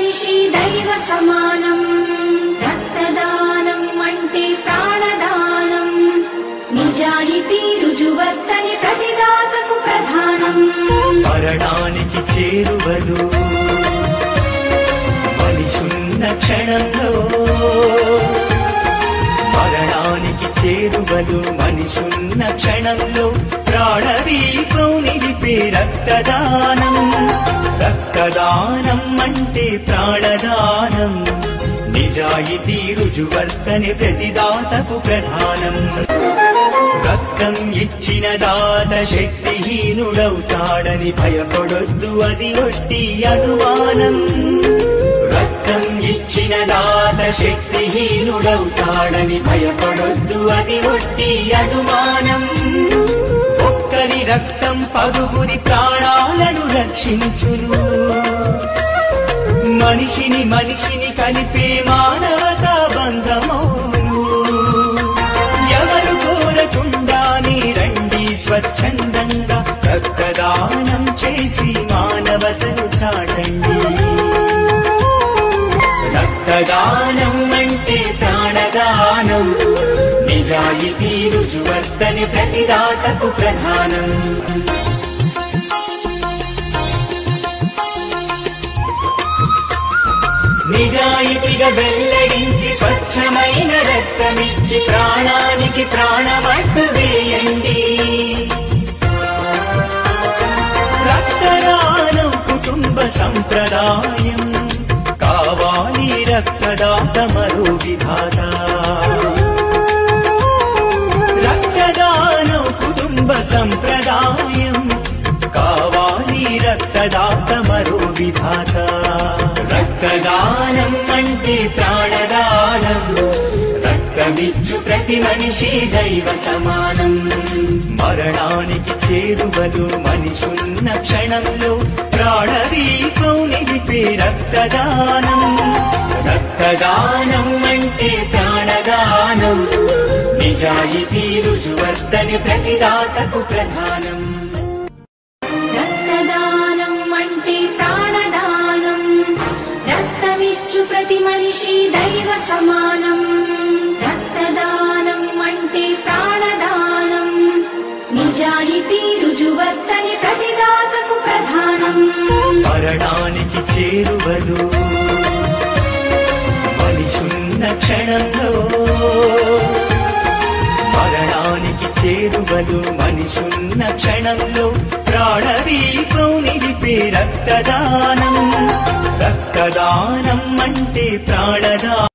మనిషి దైవ సమానం. రక్తదానం అంటే ప్రాణదానం. నిజాయితీ రుజువర్తని ప్రతిదాతకు ప్రధానం. మరణానికి చేరువలు మనిషున్న క్షణంలో, మరణానికి చేరువలు మనిషున్న క్షణంలో ప్రాణదీపం నిలిపే రక్తదానం. రక్తదానం అంటే ప్రాణదానం. నిజాయితీ రుజువర్తని ప్రతిదాతకు ప్రధానం. రక్తం ఇచ్చిన దాత శక్తిహీనుడవుతాడని భయపడొద్దు, అది ఒట్టి అనుమానం. రక్తం ఇచ్చిన దాత శక్తిహీనుడవుతాడని భయపడొద్దు, అది ఒట్టి అనుమానం. ఒక్కరి రక్తం పదుగురి ప్రాణాలను రక్షించును. మనిషిని మనిషిని కలిపే మానవతా బంధమౌను. ఎవరు కోరకుండానే రండి స్వచ్ఛందంగా రక్తదానం చేసి మానవతను చాటండి. రక్తదానం అంటే ప్రాణదానం. నిజాయితీ రుజువర్తని ప్రతిదాతకు ప్రధానం. నిజాయితీగా వెల్లడించి స్వచ్ఛమైన రక్తమిచ్చి ప్రాణానికి ప్రాణమట్టు వేయండి. రక్తదానం కుటుంబ సంప్రదాయం. కావాలి రక్తదాత మరో విధాత. రక్తదానం కుటుంబ సంప్రదాయం. కావాలి రక్తదాత మరో విధాత. రక్తదానం అంటే ప్రాణదానం. రక్తమిచ్చు ప్రతి మనిషి దైవ సమానం. మరణానికి చేరువలు మనిషున్న క్షణంలో ప్రాణదీపం నిలిపే రక్తదానం. రక్తదానం అంటే ప్రాణదానం. నిజాయితీ రుజువర్తని ప్రతిదాతకు ప్రధానం. రక్తదానం అంటే ప్రాణదానం. రక్తమిచ్చు ప్రతి మనిషి దైవ సమానం. రక్తదానం అంటే ప్రాణదానం. నిజాయితీ రుజువర్తని ప్రతిదాతకు ప్రధానం. మరణానికి చేరువలు మనిషున్న క్షణంలో, మరణానికి చేరువలు మనిషున్న క్షణంలో ప్రాణదీపం నిలిపే రక్తదానం. రక్తదానం అంటే ప్రాణదానం.